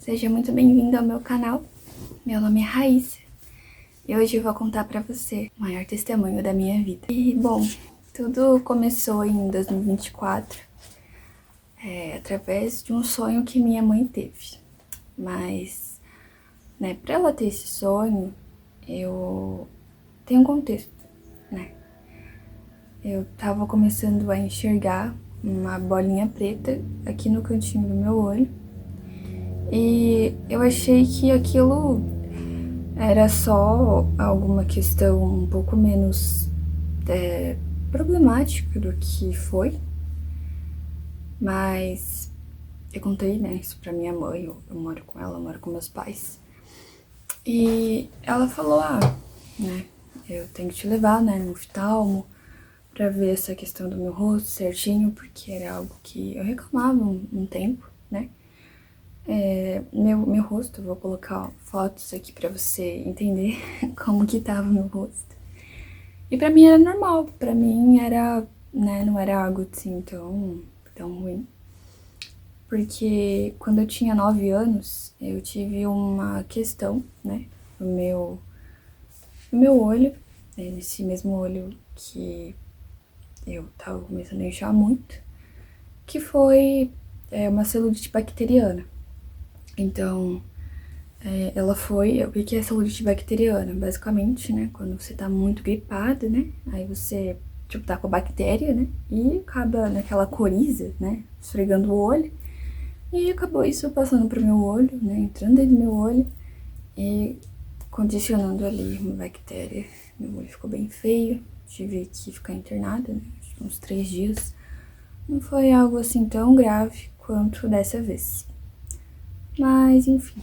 Seja muito bem-vindo ao meu canal. Meu nome é Raíssa e hoje eu vou contar pra você o maior testemunho da minha vida. E, bom, tudo começou em 2024, através de um sonho que minha mãe teve. Mas, né, pra ela ter esse sonho, eu tenho um contexto, né? Eu tava começando a enxergar uma bolinha preta aqui no cantinho do meu olho. E eu achei que aquilo era só alguma questão um pouco menos problemática do que foi. Mas eu contei, né, isso pra minha mãe, eu moro com ela, eu moro com meus pais. E ela falou, né, eu tenho que te levar, né, no oftalmo pra ver essa questão do meu rosto certinho, porque era algo que eu reclamava um tempo, né. Meu rosto, eu vou colocar fotos aqui pra você entender como que tava o meu rosto. E pra mim era normal, pra mim era, né, não era algo assim tão ruim. Porque quando eu tinha 9 anos, eu tive uma questão, né, no meu olho, né, nesse mesmo olho que eu tava começando a inchar muito, que foi uma celulite bacteriana. Então, ela foi... O que é celulite bacteriana? Basicamente, né, quando você tá muito gripada, né, aí você, tipo, tá com a bactéria, né, e acaba naquela coriza, né, esfregando o olho, e acabou isso passando pro meu olho, né, entrando dentro do meu olho e condicionando ali uma bactéria. Meu olho ficou bem feio, tive que ficar internada, né, uns 3 dias. Não foi algo assim tão grave quanto dessa vez. Mas, enfim.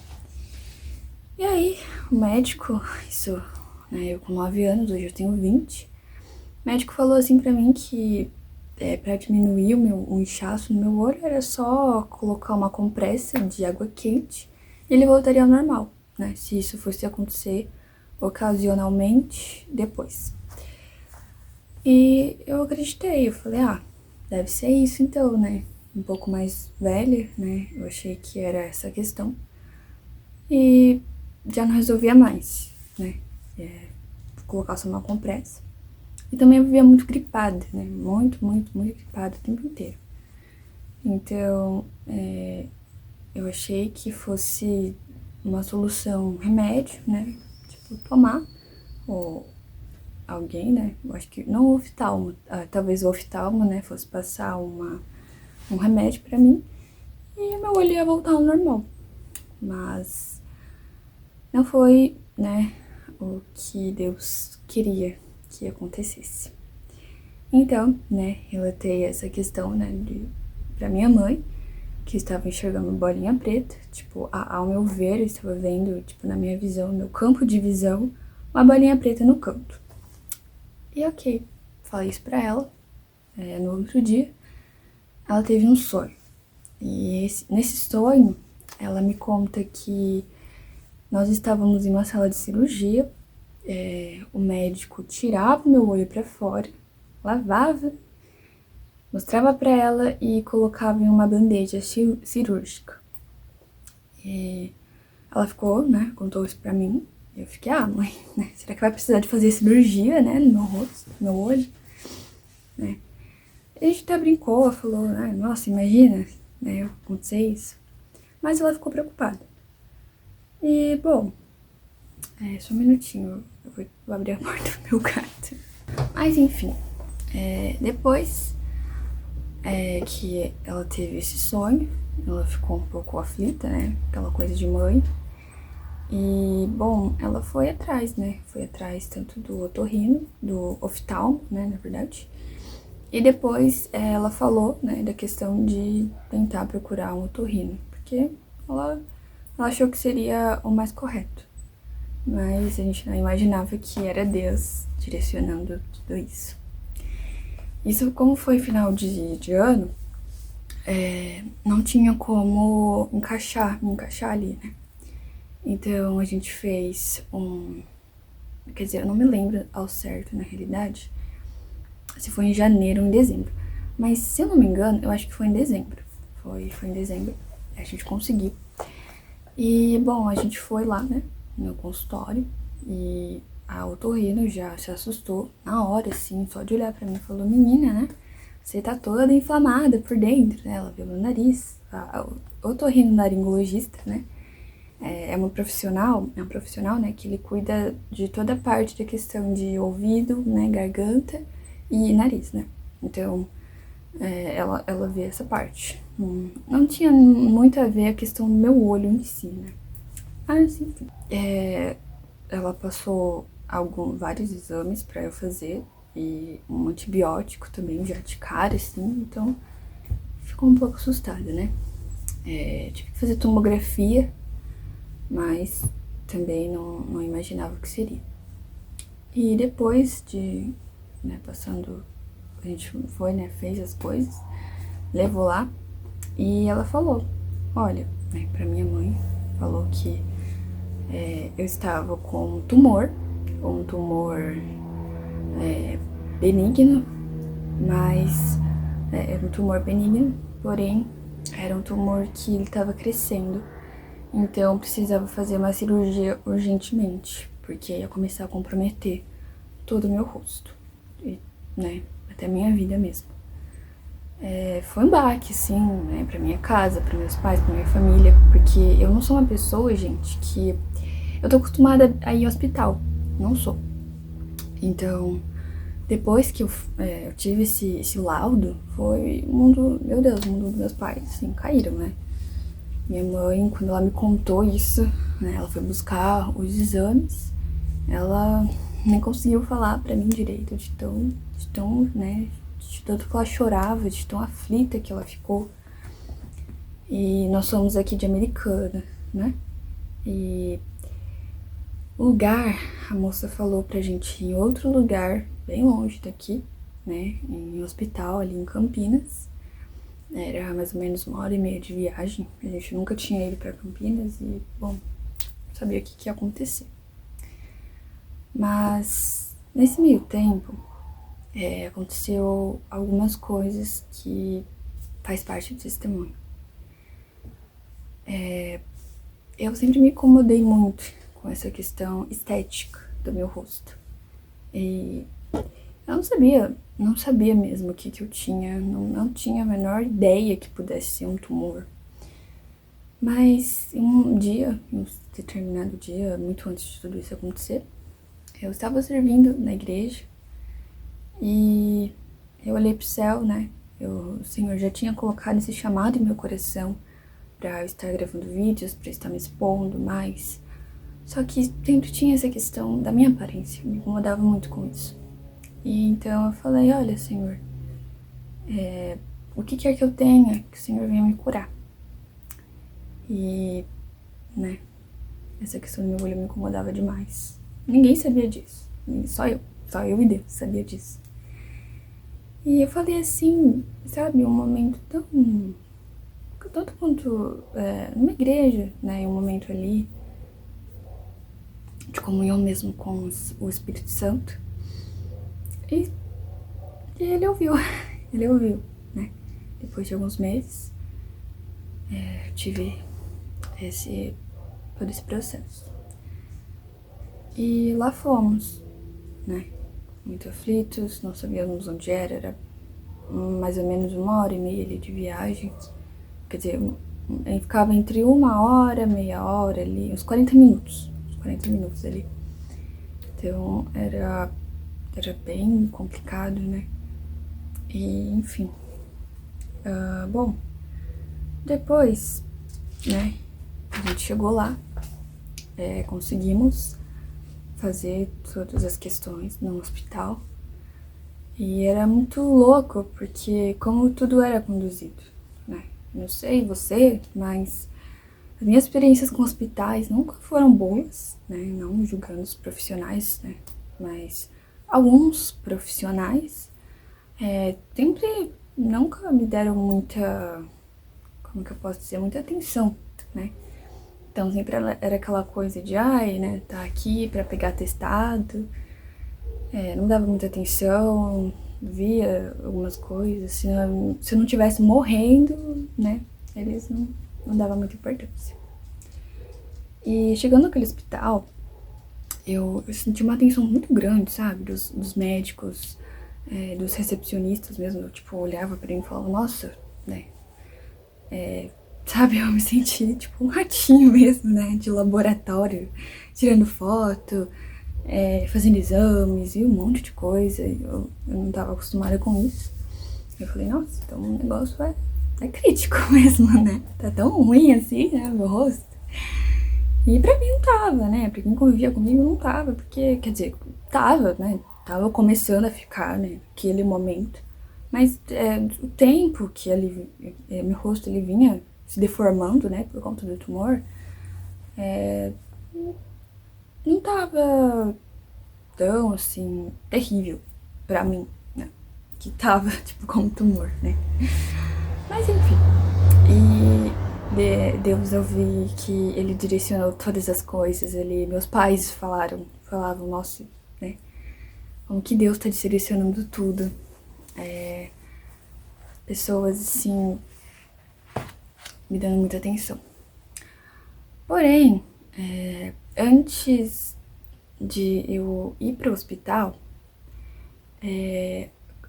E aí, o médico, isso, né, eu com 9 anos, hoje eu tenho 20, o médico falou assim pra mim que pra diminuir o inchaço no meu olho era só colocar uma compressa de água quente e ele voltaria ao normal, né, se isso fosse acontecer ocasionalmente depois. E eu acreditei, eu falei, deve ser isso então, né, um pouco mais velha, né, eu achei que era essa questão. E já não resolvia mais, né, colocar só uma compressa. E também eu vivia muito gripada, né, muito gripada o tempo inteiro. Então, eu achei que fosse uma solução, um remédio, né, tipo, tomar, ou alguém, né, eu acho que, não o oftalmo, talvez o oftalmo, né, fosse passar um remédio pra mim, e meu olho ia voltar ao normal. Mas não foi, né, o que Deus queria que acontecesse. Então, né, relatei essa questão, né, pra minha mãe, que estava enxergando uma bolinha preta, tipo, ao meu ver, eu estava vendo, tipo, na minha visão, no meu campo de visão, uma bolinha preta no canto. E ok, falei isso pra ela. No outro dia, ela teve um sonho. E nesse sonho, ela me conta que nós estávamos em uma sala de cirurgia, o médico tirava o meu olho pra fora, lavava, mostrava pra ela e colocava em uma bandeja cirúrgica. E ela ficou, né, contou isso pra mim. E eu fiquei, mãe, né, será que vai precisar de fazer cirurgia, né, no meu rosto, no meu olho, né? E a gente até brincou, falou, nossa, imagina, né, acontecer isso. Mas ela ficou preocupada. E, bom, só um minutinho, eu vou abrir a porta do meu gato. Mas, enfim, depois que ela teve esse sonho, ela ficou um pouco aflita, né, aquela coisa de mãe. E, bom, ela foi atrás, né, foi atrás tanto do otorrino, do oftalmo, né, na verdade. E depois ela falou, né, da questão de tentar procurar um otorrino, porque ela achou que seria o mais correto. Mas a gente não imaginava que era Deus direcionando tudo isso. Isso, como foi final de ano, não tinha como me encaixar ali, né? Então a gente fez quer dizer, eu não me lembro ao certo, na realidade, se foi em janeiro ou em dezembro. Mas, se eu não me engano, eu acho que foi em dezembro. Foi em dezembro. A gente conseguiu. E, bom, a gente foi lá, né, no consultório, e a otorrino já se assustou na hora, assim, só de olhar pra mim, falou: menina, né, você tá toda inflamada por dentro, né, ela viu meu nariz. A otorrinolaringologista, né, é um profissional, né, que ele cuida de toda a parte da questão de ouvido, né, garganta e nariz, né. Então, ela vê essa parte. Não tinha muito a ver a questão do meu olho em si, né. Mas, enfim. Ela passou vários exames pra eu fazer e um antibiótico também, já de cara, assim, então ficou um pouco assustada, né. Tive que fazer tomografia, mas também não imaginava o que seria. E depois de, né, passando, a gente foi, né, fez as coisas, levou lá e ela falou, olha, né, pra minha mãe, falou que eu estava com um tumor benigno, mas era um tumor benigno, porém era um tumor que ele estava crescendo, então precisava fazer uma cirurgia urgentemente, porque ia começar a comprometer todo o meu rosto, e, né, até minha vida mesmo. Foi um baque, assim, né, pra minha casa, pra meus pais, pra minha família, porque eu não sou uma pessoa, gente, que eu tô acostumada a ir ao hospital, não sou. Então, depois que eu tive esse laudo, foi o mundo, meu Deus, o mundo dos meus pais, assim, caíram, né? Minha mãe, quando ela me contou isso, né, ela foi buscar os exames, ela nem conseguiu falar pra mim direito, de tão, né, de tanto que ela chorava, de tão aflita que ela ficou. E nós somos aqui de Americana, né? E o lugar, a moça falou pra gente ir em outro lugar, bem longe daqui, né? Em um hospital ali em Campinas. Era mais ou menos 1h30 de viagem. A gente nunca tinha ido pra Campinas e, bom, sabia o que ia acontecer. Mas nesse meio tempo, aconteceu algumas coisas que faz parte do testemunho. Eu sempre me incomodei muito com essa questão estética do meu rosto. E eu não sabia mesmo o que eu tinha, não tinha a menor ideia que pudesse ser um tumor. Mas um determinado dia, muito antes de tudo isso acontecer, eu estava servindo na igreja e eu olhei pro céu, né? O Senhor já tinha colocado esse chamado em meu coração pra eu estar gravando vídeos, pra eu estar me expondo mais. Só que sempre tinha essa questão da minha aparência, me incomodava muito com isso. E então eu falei, olha, Senhor, o que quer que eu tenha, que o Senhor venha me curar. E, né, essa questão do meu olho me incomodava demais. Ninguém sabia disso, só eu e Deus sabia disso. E eu falei assim, sabe, um momento tanto quanto numa igreja, né, um momento ali de comunhão mesmo com o Espírito Santo. E ele ouviu, ele ouviu, né? Depois de alguns meses, eu tive todo esse processo. E lá fomos, né? Muito aflitos, não sabíamos onde era mais ou menos 1h30 ali de viagem. Quer dizer, ficava entre 1 hora, meia hora ali, uns 40 minutos. Uns 40 minutos ali. Então era bem complicado, né? E enfim. Bom, depois, né, a gente chegou lá, conseguimos fazer todas as questões no hospital. E era muito louco, porque como tudo era conduzido, né? Não sei você, mas as minhas experiências com hospitais nunca foram boas, né? Não julgando os profissionais, né? Mas alguns profissionais sempre nunca me deram muita, como que eu posso dizer, muita atenção, né? Então sempre era aquela coisa de, ai, né, tá aqui pra pegar atestado, não dava muita atenção, via algumas coisas, se eu não tivesse morrendo, né, eles não davam muita importância. E chegando naquele hospital, eu senti uma atenção muito grande, sabe? Dos médicos, dos recepcionistas mesmo. Eu, tipo, olhava pra ele e falava, nossa, né? Sabe, eu me senti tipo um ratinho mesmo, né? De laboratório, tirando foto, fazendo exames e um monte de coisa. Eu não tava acostumada com isso. Eu falei, nossa, então o negócio é crítico mesmo, né? Tá tão ruim assim, né? Meu rosto. E pra mim não tava, né? Pra quem convivia comigo não tava, porque, quer dizer, tava, né? Tava começando a ficar, né? Aquele momento. Mas o tempo que ele, meu rosto ele vinha se deformando, né? Por conta do tumor, não tava tão, assim, terrível pra mim, né? Que tava, tipo, como tumor, né? Mas enfim. E Deus, eu vi que ele direcionou todas as coisas. Meus pais falavam, nossa, né? Como que Deus tá direcionando tudo. Pessoas, assim, me dando muita atenção. Porém, antes de eu ir pro hospital,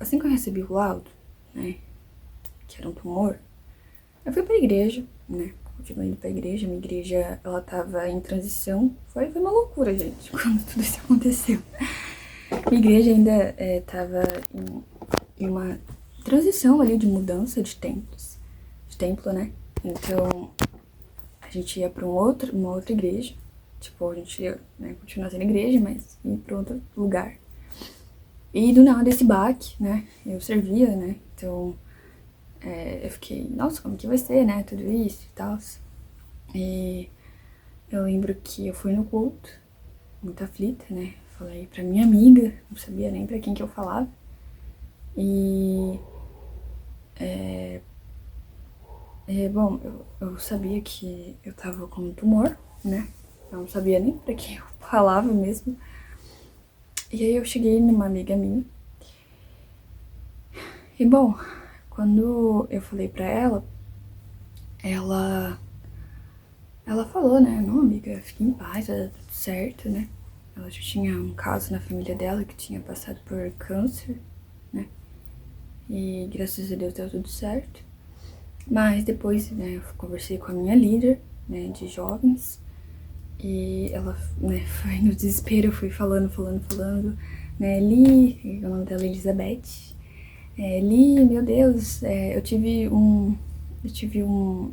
assim que eu recebi o laudo, né, que era um tumor, eu fui pra igreja, né, continuei indo pra igreja, minha igreja, ela tava em transição, foi uma loucura, gente, quando tudo isso aconteceu. Minha igreja ainda tava em uma transição ali de mudança de templo, né, então a gente ia pra uma outra igreja, tipo, a gente ia, né, continuar sendo igreja, mas ir pra outro lugar. E do nada esse baque, né? Eu servia, né? Então eu fiquei, nossa, como que vai ser, né? Tudo isso e tal. E eu lembro que eu fui no culto, muito aflita, né? Falei pra minha amiga, não sabia nem pra quem que eu falava. E bom, eu sabia que eu tava com um tumor, né? Eu não sabia nem pra quem eu falava mesmo. E aí eu cheguei numa amiga minha. E bom, quando eu falei pra ela falou, né, não, amiga, fique em paz, tá tudo certo, né? Ela já tinha um caso na família dela que tinha passado por câncer, né? E graças a Deus deu tudo certo. Mas depois, né, eu conversei com a minha líder, né, de jovens. E ela, né, foi no desespero, eu fui falando, né, Li, o nome dela é Elizabeth. Li, meu Deus,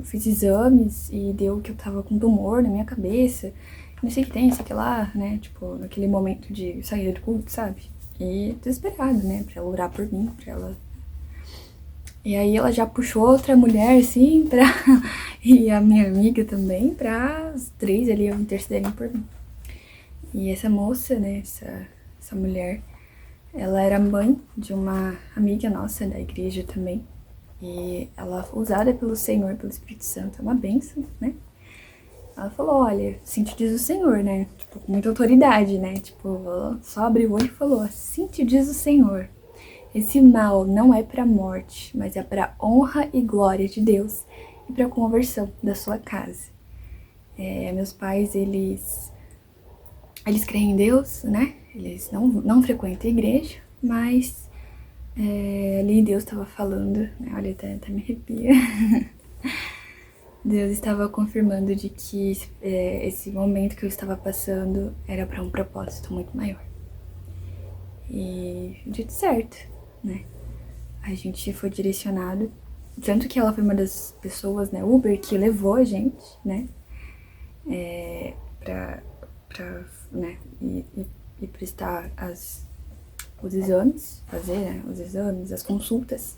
fiz exames e deu que eu tava com tumor na minha cabeça, não sei o que tem, sei que lá, né, tipo, naquele momento de saída do culto, sabe? E desesperado, né, pra ela orar por mim, pra ela... E aí ela já puxou outra mulher, assim, e a minha amiga também, pra os três ali intercederem por mim. E essa moça, né, essa mulher, ela era mãe de uma amiga nossa da igreja também. E ela foi usada pelo Senhor, pelo Espírito Santo, é uma bênção, né? Ela falou, olha, assim te diz o Senhor, né? Tipo, com muita autoridade, né? Tipo, ela só abriu o olho e falou, assim te diz o Senhor. Esse mal não é pra morte, mas é pra honra e glória de Deus e pra conversão da sua casa. Meus pais, eles creem em Deus, né? Eles não frequentam a igreja, mas ali Deus estava falando, né? Olha, até me arrepia. Deus estava confirmando de que esse momento que eu estava passando era para um propósito muito maior. E dito certo, né? A gente foi direcionado, tanto que ela foi uma das pessoas, né, Uber, que levou a gente, né, pra né, e prestar os exames, fazer, né, os exames, as consultas.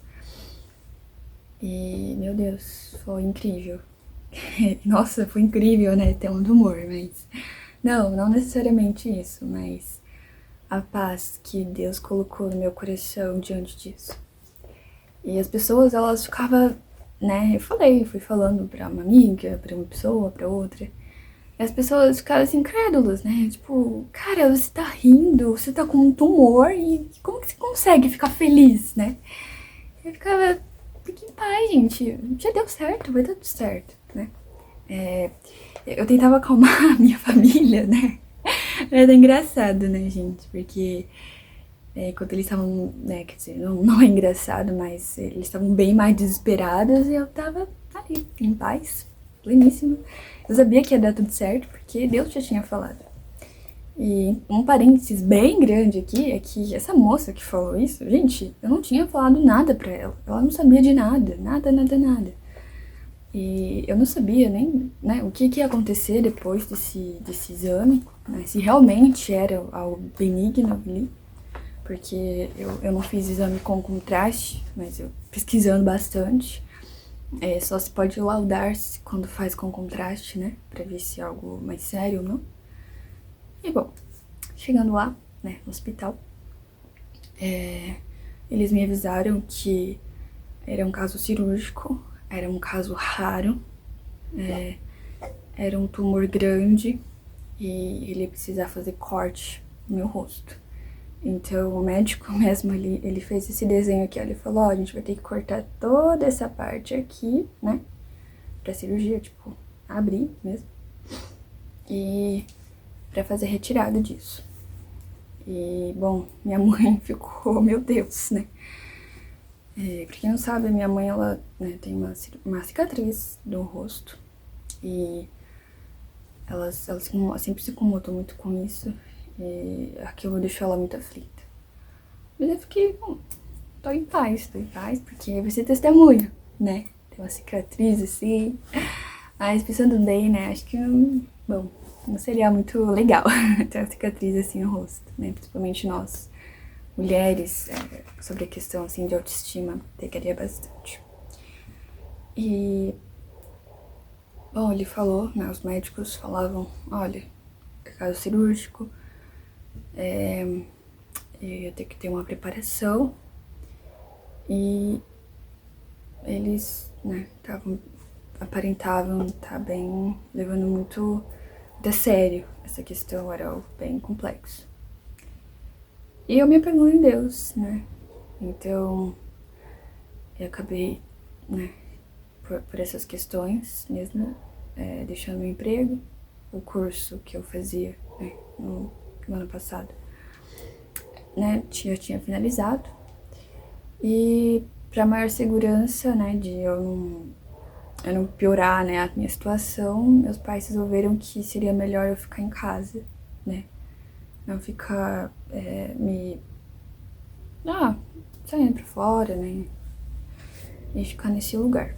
E, meu Deus, foi incrível. Nossa, foi incrível, né, ter um tumor, mas... Não necessariamente isso, mas a paz que Deus colocou no meu coração diante disso. E as pessoas, elas ficavam, né, fui falando pra uma amiga, pra uma pessoa, pra outra. E as pessoas ficaram assim, incrédulas, né, tipo, cara, você tá rindo, você tá com um tumor e como que você consegue ficar feliz, né? Eu ficava, fique em paz, gente, já deu certo, vai dar tudo certo, né? Eu tentava acalmar a minha família, né? Era engraçado, né, gente? Porque quando eles estavam, né, quer dizer, não é engraçado, mas eles estavam bem mais desesperados e eu tava ali, em paz, pleníssima. Eu sabia que ia dar tudo certo, porque Deus já tinha falado. E um parênteses bem grande aqui é que essa moça que falou isso, gente, eu não tinha falado nada pra ela. Ela não sabia de nada, nada, nada, nada. E eu não sabia nem, né, o que ia acontecer depois desse exame, né, se realmente era algo benigno ali, porque eu não fiz exame com contraste, mas eu pesquisando bastante, só se pode laudar-se quando faz com contraste, né, pra ver se é algo mais sério ou não. E bom, chegando lá, né, no hospital, eles me avisaram que era um caso cirúrgico, era um caso raro, era um tumor grande e ele ia precisar fazer corte no meu rosto. Então o médico mesmo, ele fez esse desenho aqui, ó, ele falou, ó, a gente vai ter que cortar toda essa parte aqui, né, pra cirurgia, tipo, abrir mesmo, e pra fazer retirada disso. E, bom, minha mãe ficou, meu Deus, né. Pra quem não sabe, a minha mãe, ela, né, tem uma cicatriz no rosto e ela sempre se incomodou muito com isso e aquilo deixou ela muito aflita. Mas eu fiquei, bom, tô em paz, porque vai ser testemunha, né? Tem uma cicatriz assim, mas pensando bem, né, acho que, bom, não seria muito legal ter uma cicatriz assim no rosto, né, principalmente nós mulheres, sobre a questão assim de autoestima, pegaria bastante. E, bom, ele falou, né, os médicos falavam, olha, é caso cirúrgico, eu ia ter que ter uma preparação e eles, né, aparentavam estar bem, levando muito a sério essa questão, era algo bem complexo. E eu me apego em Deus, né? Então, eu acabei, né, por essas questões mesmo, deixando meu emprego, o curso que eu fazia, né, no ano passado, né, eu tinha finalizado. E para maior segurança, né, de eu não piorar, né, a minha situação, meus pais resolveram que seria melhor eu ficar em casa, né, não ficar saindo pra fora, né, e ficar nesse lugar.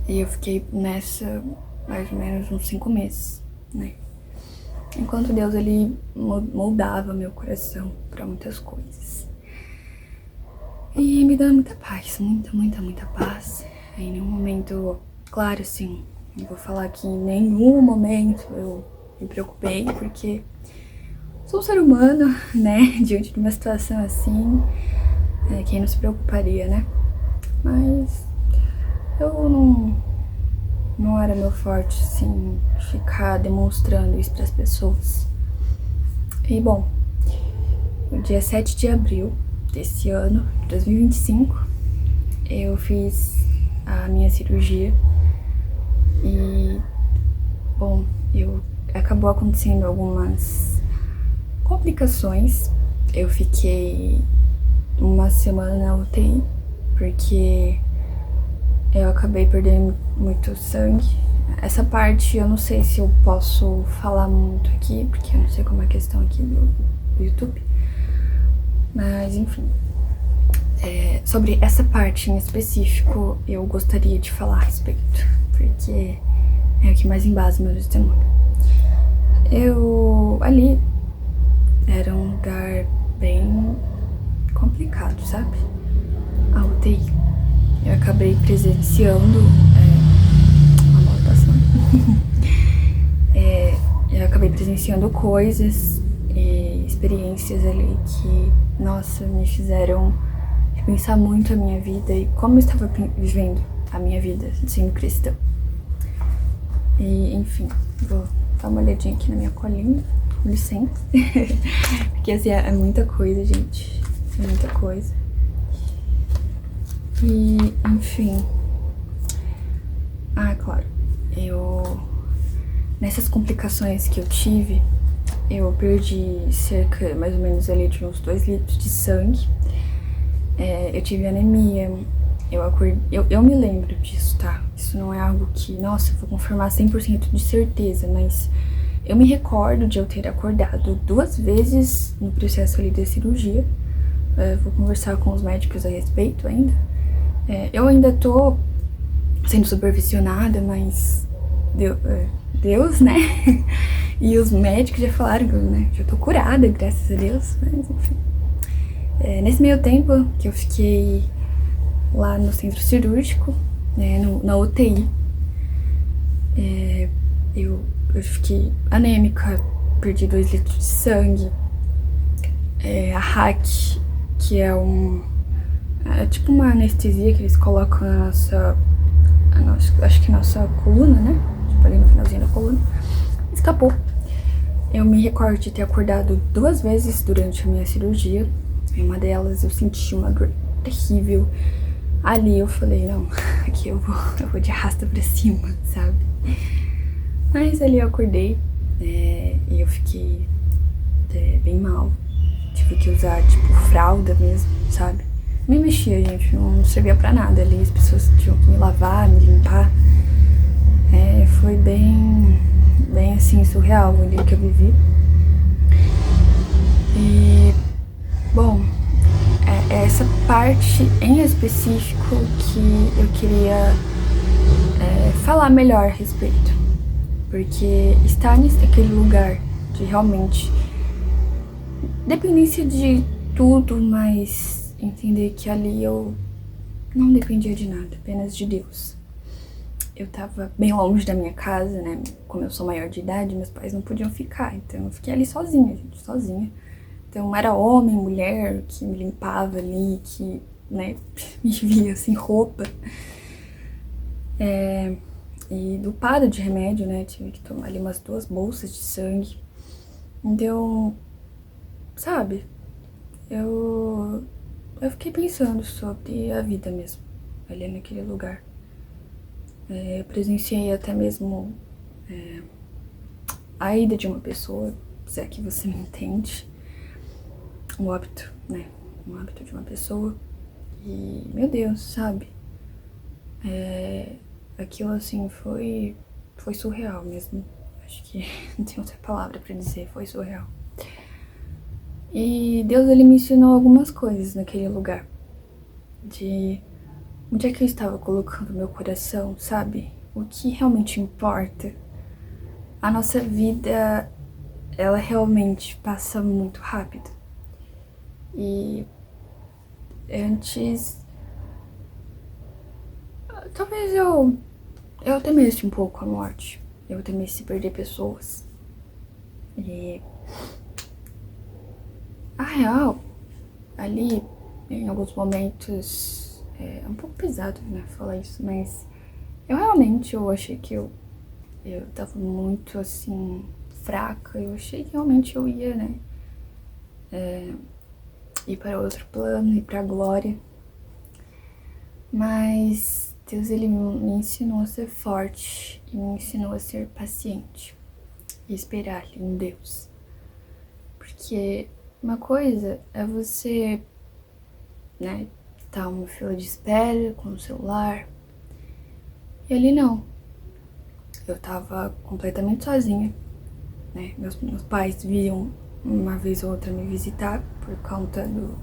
E eu fiquei nessa mais ou menos uns 5 meses, né, enquanto Deus, ele moldava meu coração pra muitas coisas. E me dando muita paz, muita paz. Em nenhum momento, claro, assim, eu vou falar que em nenhum momento eu me preocupei, porque sou um ser humano, né, diante de uma situação assim, quem não se preocuparia, né? Mas eu não era meu forte, assim, ficar demonstrando isso pras pessoas. E, bom, no dia 7 de abril desse ano, 2025, eu fiz a minha cirurgia e, bom, acabou acontecendo algumas complicações. Eu fiquei uma semana na UTI porque eu acabei perdendo muito sangue. Essa parte eu não sei se eu posso falar muito aqui, porque eu não sei como é a questão aqui do YouTube. Mas, enfim, sobre essa parte em específico, eu gostaria de falar a respeito, porque é o que mais embasa meu testemunho. Ali era um lugar bem complicado, sabe? A UTI. Eu acabei presenciando uma moto passando. Eu acabei presenciando coisas e experiências ali que, nossa, me fizeram repensar muito a minha vida e como eu estava vivendo a minha vida sendo cristã. E, enfim, vou dar uma olhadinha aqui na minha colinha, com licença. Porque, assim, é muita coisa, gente. É muita coisa. E, enfim. Ah, claro. Eu nessas complicações que eu tive, eu perdi cerca, mais ou menos, ali de uns 2 litros de sangue. Eu tive anemia. Eu me lembro disso, tá? Isso não é algo que, nossa, eu vou confirmar 100% de certeza, mas eu me recordo de eu ter acordado 2 vezes no processo ali da cirurgia. Vou conversar com os médicos a respeito ainda. Eu ainda tô sendo supervisionada, mas Deus, né? E os médicos já falaram que eu já tô curada, graças a Deus, mas enfim. Nesse meio tempo que eu fiquei lá no centro cirúrgico, né, na UTI, eu fiquei anêmica, perdi 2 litros de sangue. A RAC, que é tipo uma anestesia que eles colocam na nossa, acho que nossa coluna, né? Tipo ali no finalzinho da coluna, escapou. Eu me recordo de ter acordado 2 vezes durante a minha cirurgia. Em uma delas eu senti uma dor terrível. Ali eu falei, não, aqui eu vou de arrasta pra cima, sabe? Mas ali eu acordei e eu fiquei bem mal. Tive que usar, tipo, fralda mesmo, sabe? Me mexia, gente, não servia pra nada ali. As pessoas tinham que me lavar, me limpar. Foi bem, assim, surreal ali que eu vivi. E, bom, essa parte em específico que eu queria falar melhor a respeito. Porque estar naquele lugar de realmente dependência de tudo, mas entender que ali eu não dependia de nada, apenas de Deus. Eu tava bem longe da minha casa, né? Como eu sou maior de idade, meus pais não podiam ficar, então eu fiquei ali sozinha, gente, sozinha. Então era homem, mulher que me limpava ali, que, né, me via sem roupa. E dopado de remédio, né? Tive que tomar ali umas 2 bolsas de sangue. Então, sabe, eu fiquei pensando sobre a vida mesmo, ali naquele lugar. Eu presenciei até mesmo a ida de uma pessoa, se é que você me entende, um óbito, né? Um óbito de uma pessoa. E, meu Deus, sabe? Aquilo, assim, foi surreal mesmo. Acho que não tem outra palavra pra dizer, foi surreal. E Deus, ele me ensinou algumas coisas naquele lugar. De onde é que eu estava colocando meu coração, sabe? O que realmente importa. A nossa vida, ela realmente passa muito rápido. E antes, talvez eu temesse um pouco a morte. Eu temesse perder pessoas. E a real, ali, em alguns momentos, é um pouco pesado, né, falar isso, mas eu achei que eu tava muito, assim, fraca. Eu achei que realmente eu ia, né, ir para outro plano, ir pra glória. Mas Deus, ele me ensinou a ser forte e me ensinou a ser paciente e esperar em Deus. Porque uma coisa é você, né, tá uma fila de espera com o celular. E ali não. Eu tava completamente sozinha, né? Meus pais vinham uma vez ou outra me visitar por conta do...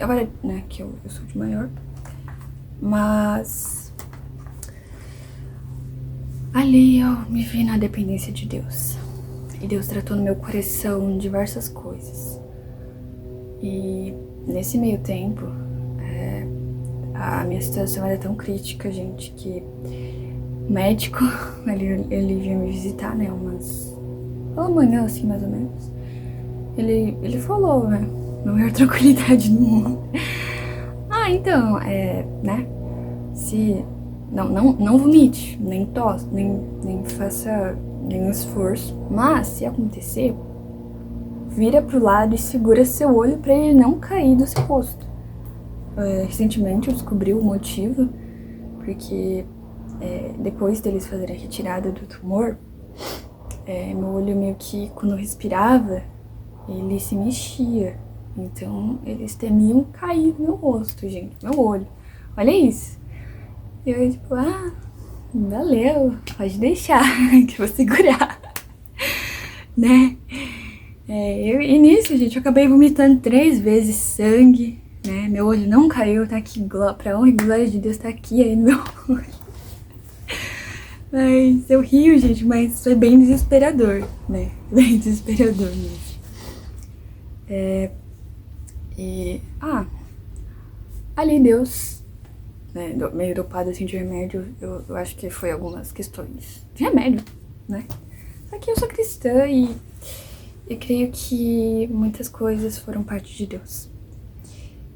Agora, né, que eu sou de maior. Mas ali eu me vi na dependência de Deus. E Deus tratou no meu coração diversas coisas. E nesse meio tempo, a minha situação era tão crítica, gente, que o médico, ele vinha me visitar, né, pela manhã, assim, mais ou menos. Ele falou, né, na maior tranquilidade do mundo. Então, né, se... Não vomite, nem tosse, nem faça nenhum esforço. Mas, se acontecer, vira pro lado e segura seu olho pra ele não cair do seu rosto. Recentemente eu descobri o motivo, porque depois deles fazerem a retirada do tumor, meu olho meio que, quando eu respirava, ele se mexia. Então, eles temiam cair no meu rosto, gente, meu olho. Olha isso. E eu, tipo, valeu, pode deixar, que eu vou segurar, né? E nisso, gente, eu acabei vomitando 3 vezes sangue, né? Meu olho não caiu, tá aqui, pra honra e glória de Deus, tá aqui aí no meu olho. Mas eu rio, gente, mas foi bem desesperador, né? Bem desesperador mesmo. Ali Deus, né, meio dopado assim de remédio, eu acho que foi algumas questões de remédio, né? Só que eu sou cristã e creio que muitas coisas foram parte de Deus.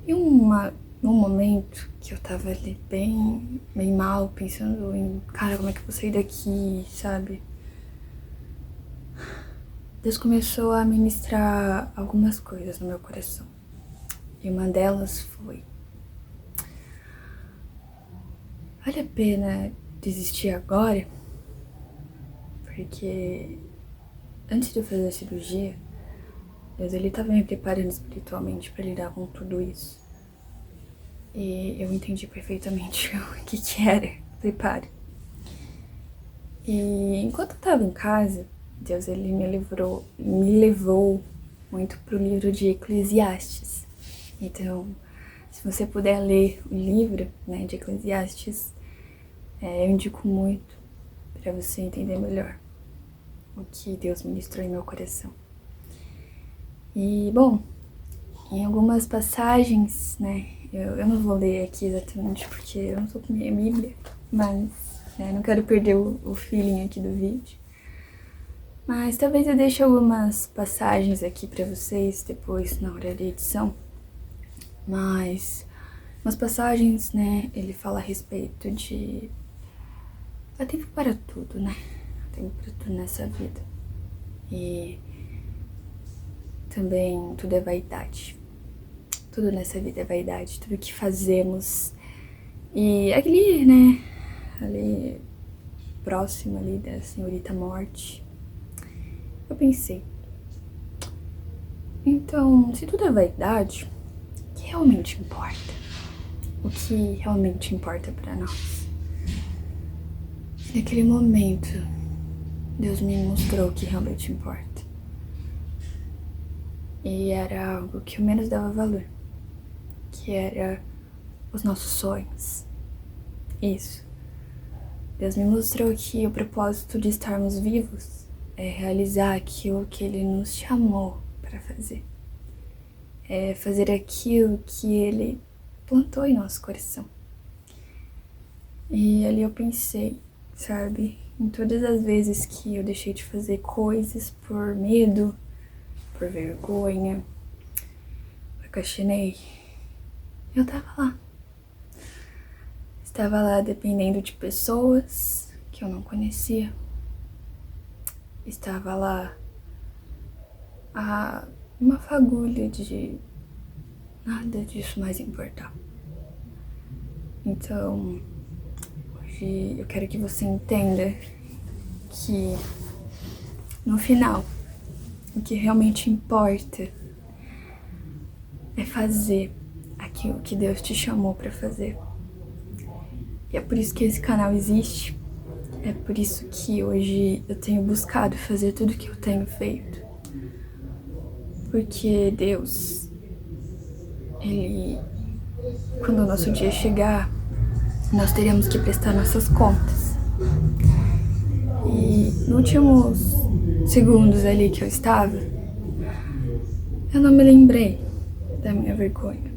E num momento que eu tava ali bem mal, pensando em, cara, como é que eu vou sair daqui, sabe? Deus começou a ministrar algumas coisas no meu coração. E uma delas foi: vale a pena desistir agora? Porque antes de eu fazer a cirurgia, Deus, ele tava me preparando espiritualmente para lidar com tudo isso. E eu entendi perfeitamente o que era preparo. E enquanto eu tava em casa, Deus, ele me levou muito pro livro de Eclesiastes. Então, se você puder ler o livro, né, de Eclesiastes, eu indico muito para você entender melhor o que Deus ministrou em meu coração. E, bom, em algumas passagens, né, eu não vou ler aqui exatamente porque eu não sou com minha Bíblia, mas não quero perder o feeling aqui do vídeo. Mas talvez eu deixe algumas passagens aqui pra vocês depois na hora da edição. Mas umas passagens, né, ele fala a respeito de... há tempo para tudo, né? Há tempo para tudo nessa vida. E também tudo é vaidade. Tudo nessa vida é vaidade, tudo que fazemos. E ali, né, ali próximo ali da senhorita morte, eu pensei, então, se tudo é vaidade, o que realmente importa? O que realmente importa pra nós? E naquele momento, Deus me mostrou o que realmente importa. E era algo que eu menos dava valor, que era os nossos sonhos. Isso. Deus me mostrou que o propósito de estarmos vivos é realizar aquilo que Ele nos chamou para fazer. É fazer aquilo que Ele plantou em nosso coração. E ali eu pensei, sabe, em todas as vezes que eu deixei de fazer coisas por medo, por vergonha, procrastinei, eu tava lá. Estava lá dependendo de pessoas que eu não conhecia. Estava lá a uma fagulha de nada disso mais importar. Então, hoje eu quero que você entenda que no final, o que realmente importa é fazer aquilo que Deus te chamou para fazer. E é por isso que esse canal existe. É por isso que hoje eu tenho buscado fazer tudo que eu tenho feito. Porque Deus, Ele, quando o nosso dia chegar, nós teremos que prestar nossas contas. E nos últimos segundos ali que eu estava, eu não me lembrei da minha vergonha.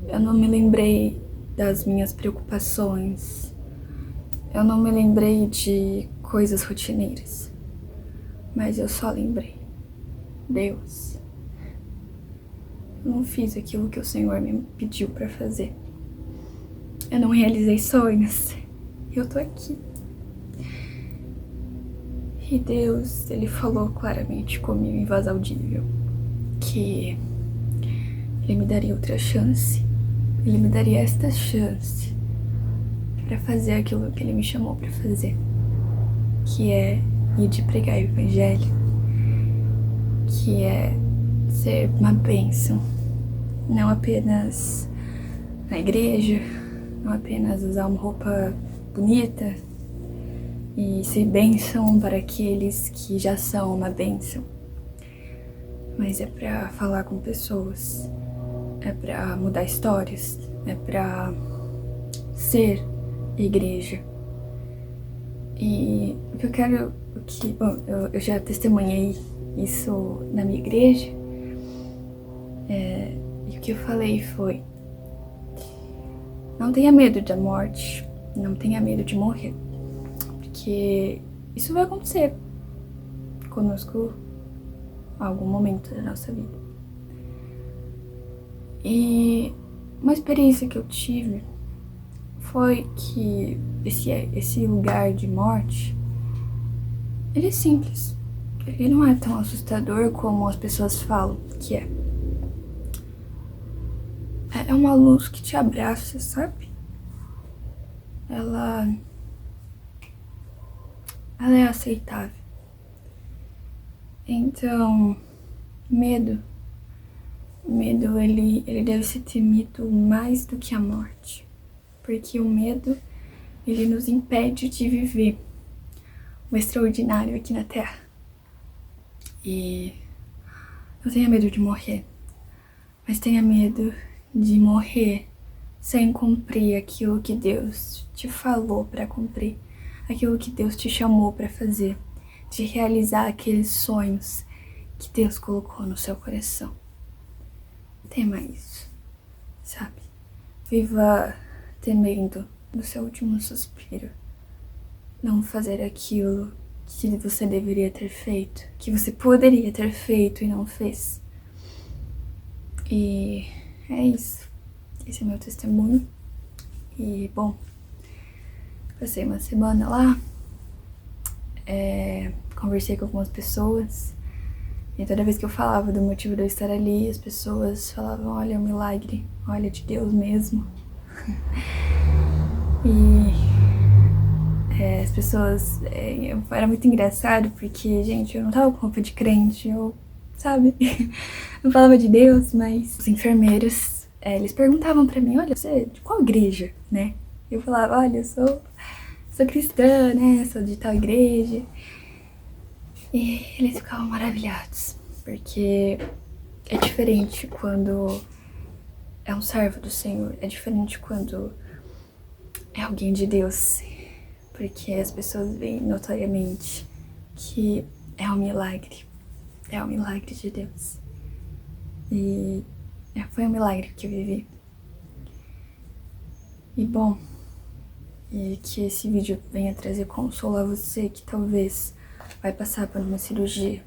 Eu não me lembrei das minhas preocupações. Eu não me lembrei de coisas rotineiras. Mas eu só lembrei: Deus, eu não fiz aquilo que o Senhor me pediu para fazer. Eu não realizei sonhos. Eu tô aqui. E Deus, Ele falou claramente comigo em voz audível que Ele me daria outra chance. Ele me daria esta chance pra fazer aquilo que ele me chamou pra fazer, que é ir de pregar o evangelho, que é ser uma bênção, não apenas na igreja, não apenas usar uma roupa bonita e ser bênção para aqueles que já são uma bênção, mas é pra falar com pessoas, é pra mudar histórias, é pra ser igreja. E o que eu quero, bom, eu já testemunhei isso na minha igreja, e o que eu falei foi: não tenha medo da morte, não tenha medo de morrer, porque isso vai acontecer conosco em algum momento da nossa vida. E uma experiência que eu tive foi que esse lugar de morte, ele é simples. Ele não é tão assustador como as pessoas falam que é. É uma luz que te abraça, sabe? Ela é aceitável. Então, medo ele deve ser temido mais do que a morte. Porque o medo, ele nos impede de viver o extraordinário aqui na Terra. E não tenha medo de morrer, mas tenha medo de morrer sem cumprir aquilo que Deus te falou para cumprir, aquilo que Deus te chamou para fazer, de realizar aqueles sonhos que Deus colocou no seu coração. Tema isso, sabe? Viva temendo no seu último suspiro. Não fazer aquilo que você deveria ter feito, que você poderia ter feito e não fez. E é isso. Esse é meu testemunho. E, bom, passei uma semana lá, conversei com algumas pessoas, e toda vez que eu falava do motivo de eu estar ali, as pessoas falavam: olha, é um milagre, olha, de Deus mesmo. E as pessoas, era muito engraçado porque, gente, eu não tava com roupa de crente, sabe, não falava de Deus, mas os enfermeiros, eles perguntavam pra mim: olha, você é de qual igreja, né? Eu falava: olha, eu sou cristã, né, sou de tal igreja. E eles ficavam maravilhados, porque é diferente quando é um servo do Senhor, é diferente quando é alguém de Deus, porque as pessoas veem notoriamente que é um milagre de Deus. E foi um milagre que eu vivi. E bom, e que esse vídeo venha trazer consolo a você que talvez vai passar por uma cirurgia,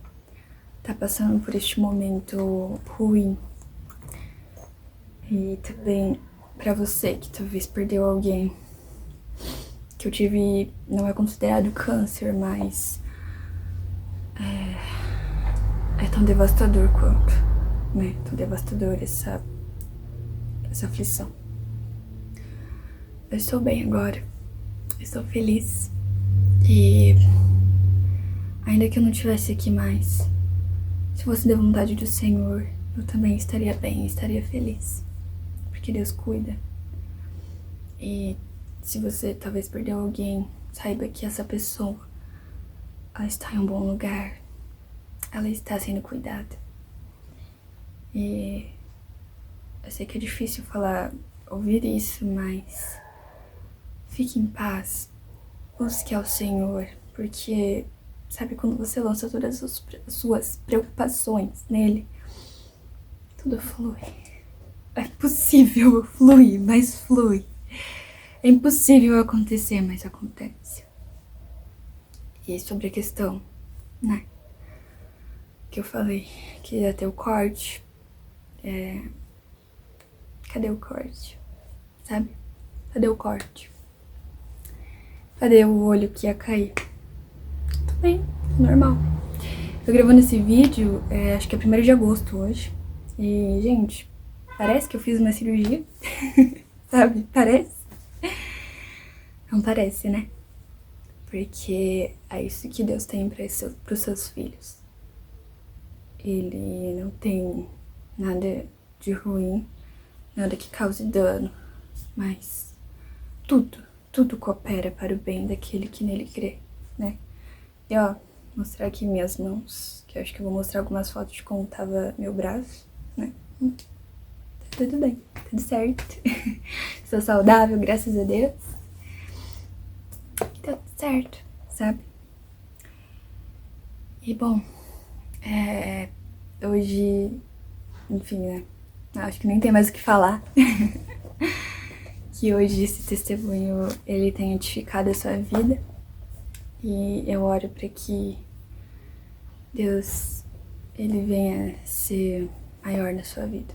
tá passando por este momento ruim. E também pra você que talvez perdeu alguém, que eu tive, não é considerado câncer, mas é tão devastador quanto, né? Tão devastador essa aflição. Eu estou bem agora, estou feliz, e ainda que eu não estivesse aqui mais, se fosse da vontade do Senhor, eu também estaria bem, estaria feliz, porque Deus cuida. E se você talvez perdeu alguém, saiba que essa pessoa, ela está em um bom lugar, ela está sendo cuidada. E eu sei que é difícil ouvir isso, mas fique em paz, busque ao Senhor, porque sabe quando você lança todas as suas preocupações nele, tudo flui. É possível fluir, mas flui. É impossível acontecer, mas acontece. E sobre a questão, né, que eu falei que ia ter o corte, cadê o corte? Sabe? Cadê o corte? Cadê o olho que ia cair? Tudo bem, normal. Tô gravando esse vídeo, acho que é 1º de agosto hoje. E, gente, parece que eu fiz uma cirurgia. Sabe? Parece. Não parece, né? Porque é isso que Deus tem para os seus filhos. Ele não tem nada de ruim, nada que cause dano, mas tudo coopera para o bem daquele que nele crê, né? E ó, mostrar aqui minhas mãos, que eu acho que eu vou mostrar algumas fotos de como tava meu braço, né? Tá tudo bem, tudo certo. Sou saudável, graças a Deus. E tá tudo certo, sabe? E bom, hoje, enfim, né? Acho que nem tem mais o que falar. Que hoje esse testemunho, ele tenha edificado a sua vida. E eu oro para que Deus, ele venha ser maior na sua vida.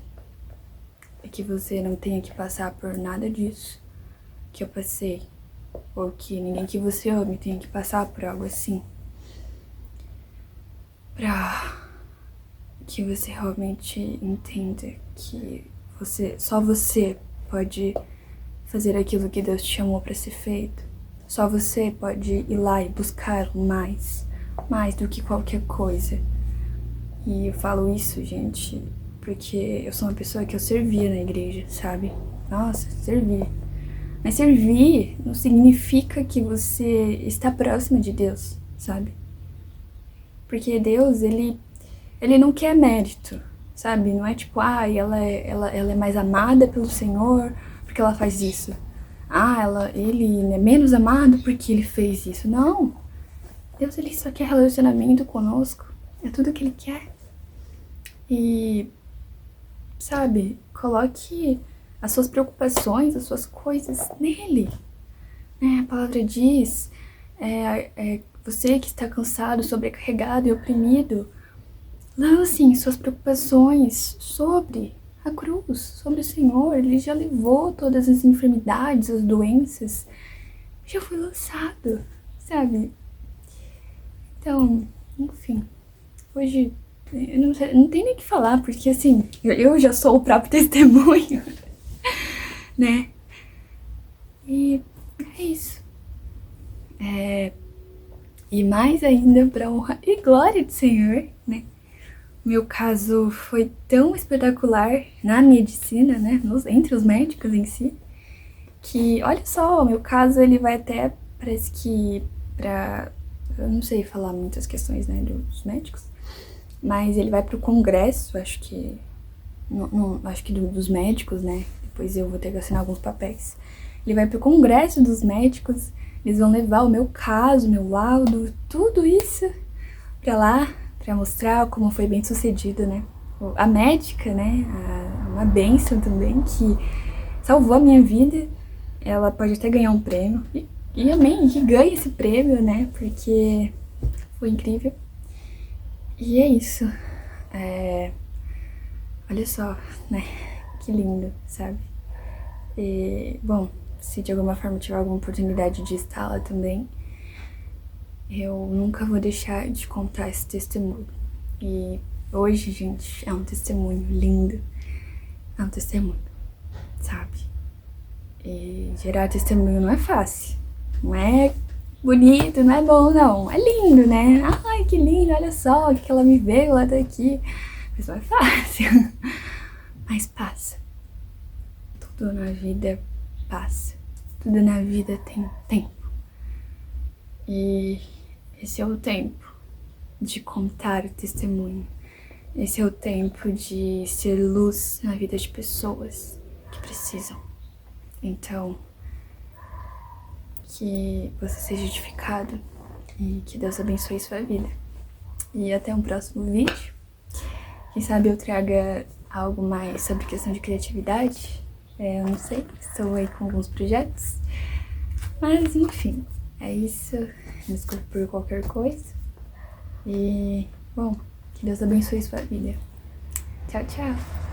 E que você não tenha que passar por nada disso que eu passei. Ou que ninguém que você ame tenha que passar por algo assim. Pra que você realmente entenda que só você pode fazer aquilo que Deus te chamou para ser feito. Só você pode ir lá e buscar mais do que qualquer coisa. E eu falo isso, gente, porque eu sou uma pessoa que eu servia na igreja, sabe? Nossa, servia. Mas servir não significa que você está próximo de Deus, sabe? Porque Deus, ele não quer mérito, sabe? Não é tipo, ela é mais amada pelo Senhor porque ela faz isso. Ele é menos amado porque ele fez isso. Não. Deus, ele só quer relacionamento conosco. É tudo que ele quer. E, sabe, coloque as suas preocupações, as suas coisas nele. A palavra diz, você que está cansado, sobrecarregado e oprimido, lancem suas preocupações sobre a cruz, sobre o Senhor. Ele já levou todas as enfermidades, as doenças, já foi lançado, sabe? Então, enfim, hoje eu não tenho nem o que falar, porque assim, eu já sou o próprio testemunho, né? E é isso. E mais ainda pra honra e glória do Senhor, né? Meu caso foi tão espetacular na medicina, né? Entre os médicos em si, que, olha só, o meu caso, ele vai até, parece que eu não sei falar muitas questões, né, dos médicos, mas ele vai pro congresso, acho que, acho que dos médicos, né? Depois eu vou ter que assinar alguns papéis. Ele vai pro congresso dos médicos, eles vão levar o meu caso, meu laudo, tudo isso pra lá, pra mostrar como foi bem sucedido, né? A médica, né, uma bênção também, que salvou a minha vida, ela pode até ganhar um prêmio, e amém, que ganhe esse prêmio, né, porque foi incrível. E é isso, olha só, né, que lindo, sabe? E, bom, se de alguma forma tiver alguma oportunidade de estar lá também, eu nunca vou deixar de contar esse testemunho. E hoje, gente, é um testemunho lindo. É um testemunho, sabe? E gerar testemunho não é fácil. Não é bonito, não é bom, não. É lindo, né? Ai, que lindo, olha só, o que ela me veio lá daqui. Mas não é fácil. Mas passa. Tudo na vida passa. Tudo na vida tem tempo. E esse é o tempo de contar o testemunho. Esse é o tempo de ser luz na vida de pessoas que precisam. Então, que você seja edificado e que Deus abençoe sua vida. E até um próximo vídeo. Quem sabe eu traga algo mais sobre questão de criatividade. Eu não sei, estou aí com alguns projetos. Mas, enfim, é isso. Desculpe por qualquer coisa. E, bom, que Deus abençoe sua vida. Tchau, tchau.